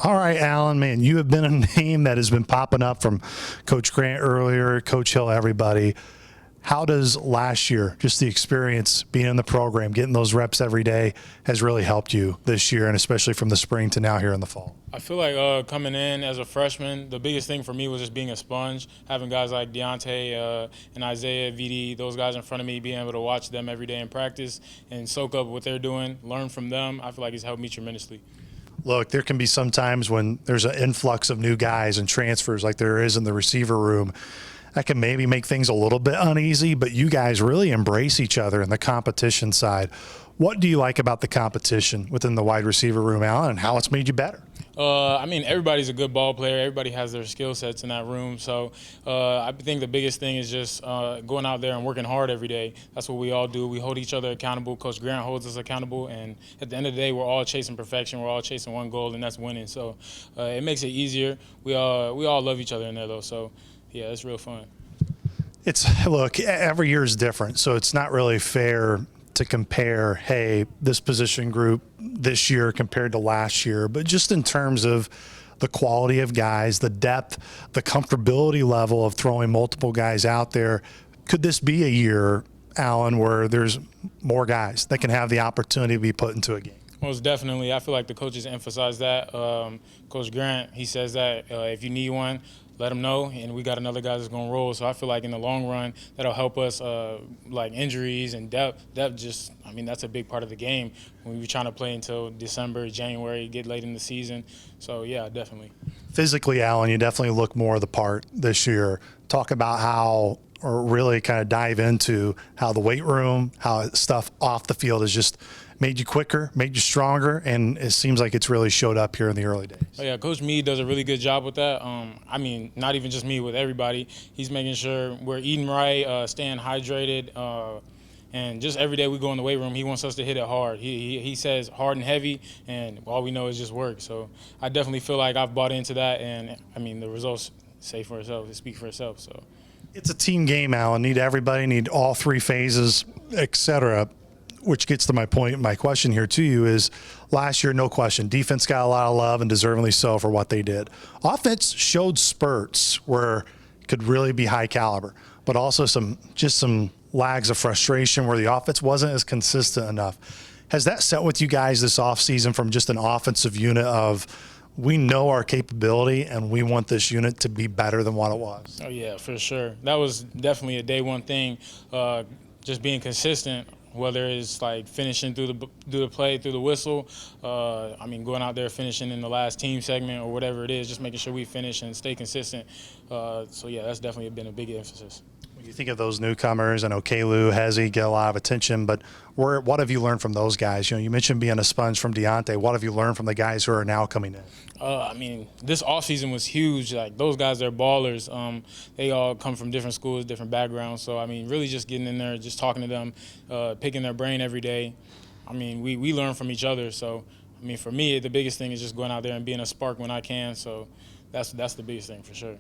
All right, Alan, man, you have been a name that has been popping up from Coach Grant earlier, Coach Hill, everybody. How does last year, just the experience being in the program, getting those reps every day, has really helped you this year, and especially from the spring to now here in the fall? I feel like coming in as a freshman, the biggest thing for me was just being a sponge, having guys like Deontay and Isaiah, VD, those guys in front of me, being able to watch them every day in practice and soak up what they're doing, learn from them. I feel like it's helped me tremendously. Look, there can be some times when there's an influx of new guys and transfers like there is in the receiver room. That can maybe make things a little bit uneasy, but you guys really embrace each other in the competition side. What do you like about the competition within the wide receiver room, Alan, and how it's made you better? I mean, everybody's a good ball player. Everybody has their skill sets in that room. So I think the biggest thing is just going out there and working hard every day. That's what we all do. We hold each other accountable. Coach Grant holds us accountable. And at the end of the day, we're all chasing perfection. We're all chasing one goal, and that's winning. So it makes it easier. We all love each other in there, though. So, yeah, it's real fun. Look, every year is different, so it's not really fair to compare, hey, this position group this year compared to last year, but just in terms of the quality of guys, the depth, the comfortability level of throwing multiple guys out there, could this be a year, Alan, where there's more guys that can have the opportunity to be put into a game? Most definitely. I feel like the coaches emphasize that. Coach Grant, he says that if you need one, let them know, and we got another guy that's going to roll. So I feel like in the long run, that'll help us, like injuries and depth. Depth just, I mean, that's a big part of the game. When we're trying to play until December, January, get late in the season. So, yeah, definitely. Physically, Alan, you definitely look more the part this year. Talk about how, or really kind of dive into how the weight room, how stuff off the field has just made you quicker, made you stronger, and it seems like it's really showed up here in the early days. Oh, yeah, Coach Meade does a really good job with that. I mean, not even just me, with everybody. He's making sure we're eating right, staying hydrated, and just every day we go in the weight room, he wants us to hit it hard. He says hard and heavy, and all we know is just work. So I definitely feel like I've bought into that, and, I mean, the results say for itself, they speak for itself. So it's a team game, Alan. Need everybody, need all three phases, et cetera. Which gets to my point, my question here to you is, last year, no question, defense got a lot of love and deservingly so for what they did. Offense showed spurts where it could really be high caliber, but also some lags of frustration where the offense wasn't as consistent enough. Has that set with you guys this offseason from just an offensive unit of, we know our capability and we want this unit to be better than what it was? Oh, yeah, for sure. That was definitely a day one thing, just being consistent. Whether it's like finishing through the play, through the whistle, I mean, going out there finishing in the last team segment or whatever it is, just making sure we finish and stay consistent. So, yeah, that's definitely been a big emphasis. When you think of those newcomers, I know Kalu, Hezzy get a lot of attention, but what have you learned from those guys? You know, you mentioned being a sponge from Deontay. What have you learned from the guys who are now coming in? I mean, this offseason was huge. Like, those guys, they're ballers. They all come from different schools, different backgrounds. So, I mean, really just getting in there, just talking to them, picking their brain every day. I mean, we learn from each other. So, I mean, for me, the biggest thing is just going out there and being a spark when I can. So that's the biggest thing for sure.